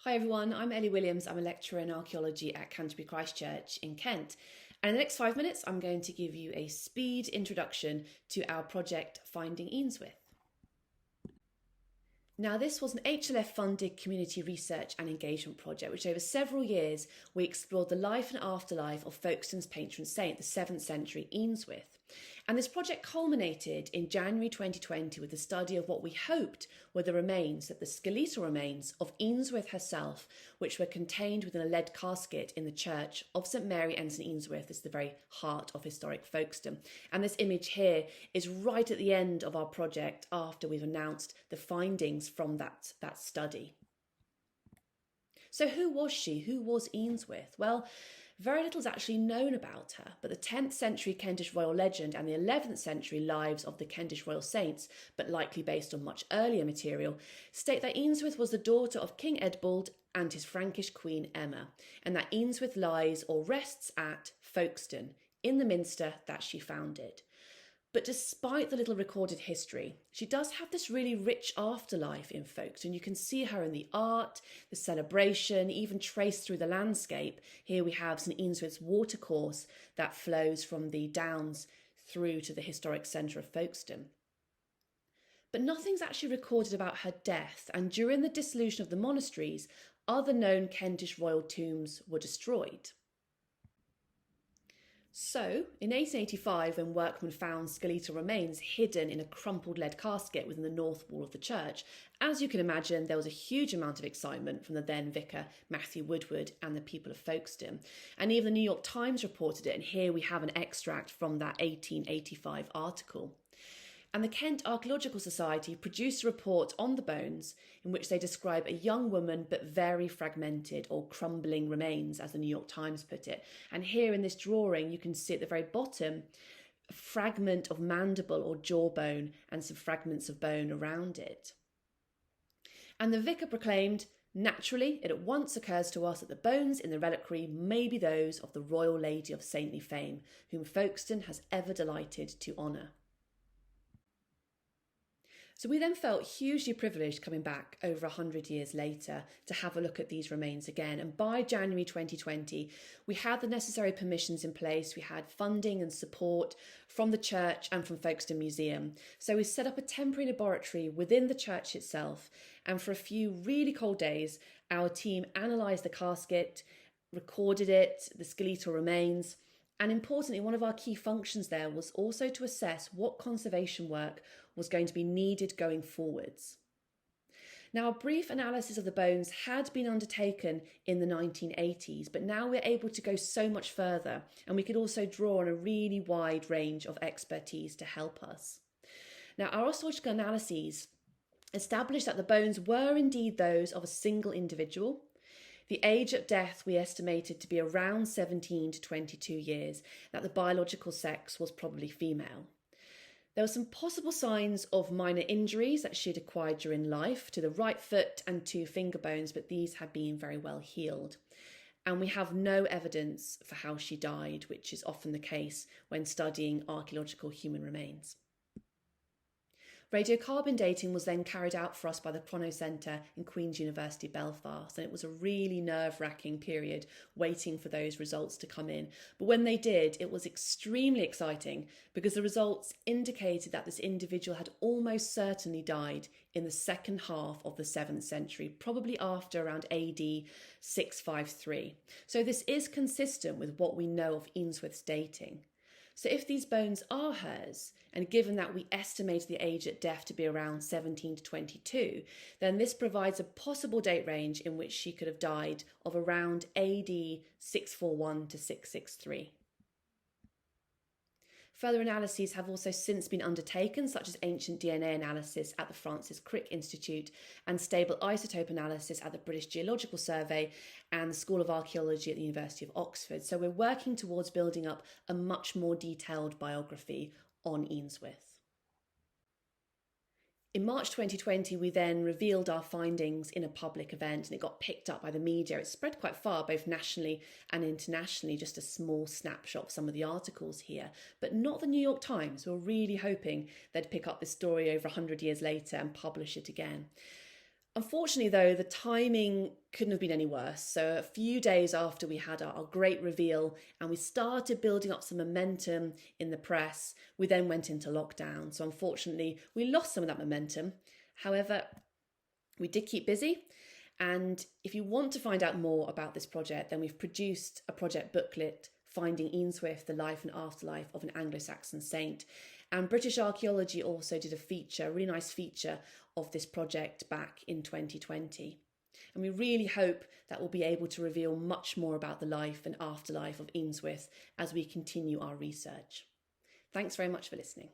Hi everyone, I'm Ellie Williams. I'm a lecturer in archaeology at Canterbury Christchurch in Kent. And in the next 5 minutes, I'm going to give you a speed introduction to our project Finding Eanswythe. Now, this was an HLF-funded community research and engagement project, which over several years we explored the life and afterlife of Folkestone's patron saint, the 7th century Eanswythe. And this project culminated in January 2020 with the study of what we hoped were the remains, the skeletal remains of Eanswythe herself, which were contained within a lead casket in the church of St Mary and St Eanswythe. This is the very heart of historic Folkestone. And this image here is right at the end of our project after we've announced the findings from that study. So who was she? Who was Eanswythe? Well, very little is actually known about her, but the 10th century Kentish royal legend and the 11th century lives of the Kentish royal saints, but likely based on much earlier material, state that Eanswythe was the daughter of King Eadbald and his Frankish queen Emma, and that Eanswythe lies or rests at Folkestone, in the minster that she founded. But despite the little recorded history, she does have this really rich afterlife in Folkestone. You can see her in the art, the celebration, even traced through the landscape. Here we have St Eanswythe's watercourse that flows from the downs through to the historic centre of Folkestone. But nothing's actually recorded about her death, and during the dissolution of the monasteries, other known Kentish royal tombs were destroyed. So, in 1885, when workmen found skeletal remains hidden in a crumpled lead casket within the north wall of the church, as you can imagine, there was a huge amount of excitement from the then vicar, Matthew Woodward, and the people of Folkestone. And even the New York Times reported it, and here we have an extract from that 1885 article. And the Kent Archaeological Society produced a report on the bones in which they describe a young woman but very fragmented or crumbling remains, as the New York Times put it. And here in this drawing, you can see at the very bottom a fragment of mandible or jawbone and some fragments of bone around it. And the vicar proclaimed, "Naturally, it at once occurs to us that the bones in the reliquary may be those of the royal lady of saintly fame, whom Folkestone has ever delighted to honour." So we then felt hugely privileged coming back over 100 years later to have a look at these remains again. And by January 2020, we had the necessary permissions in place. We had funding and support from the church and from Folkestone Museum. So we set up a temporary laboratory within the church itself. And for a few really cold days, our team analysed the casket, recorded it, the skeletal remains. And importantly, one of our key functions there was also to assess what conservation work was going to be needed going forwards. Now, a brief analysis of the bones had been undertaken in the 1980s, but now we're able to go so much further, and we could also draw on a really wide range of expertise to help us. Now, our archaeological analyses established that the bones were indeed those of a single individual. The age at death we estimated to be around 17 to 22 years, that the biological sex was probably female. There were some possible signs of minor injuries that she'd acquired during life to the right foot and 2 finger bones, but these had been very well healed. And we have no evidence for how she died, which is often the case when studying archaeological human remains. Radiocarbon dating was then carried out for us by the Chrono Centre in Queen's University Belfast, and it was a really nerve-wracking period waiting for those results to come in. But when they did, it was extremely exciting because the results indicated that this individual had almost certainly died in the second half of the 7th century, probably after around AD 653. So this is consistent with what we know of Eanswythe's dating. So if these bones are hers, and given that we estimate the age at death to be around 17 to 22, then this provides a possible date range in which she could have died of around AD 641 to 663. Further analyses have also since been undertaken, such as ancient DNA analysis at the Francis Crick Institute and stable isotope analysis at the British Geological Survey and the School of Archaeology at the University of Oxford. So we're working towards building up a much more detailed biography on Eanswythe. In March 2020, we then revealed our findings in a public event, and it got picked up by the media. It spread quite far, both nationally and internationally, just a small snapshot of some of the articles here, but not the New York Times. We're really hoping they'd pick up this story over 100 years later and publish it again. Unfortunately, though, the timing couldn't have been any worse. So, a few days after we had our great reveal and we started building up some momentum in the press, we then went into lockdown. So, unfortunately, we lost some of that momentum. However, we did keep busy. And if you want to find out more about this project, then we've produced a project booklet, Finding Eanswythe, the Life and Afterlife of an Anglo-Saxon Saint. And British Archaeology also did a really nice feature of this project back in 2020. And we really hope that we'll be able to reveal much more about the life and afterlife of Eanswythe as we continue our research. Thanks very much for listening.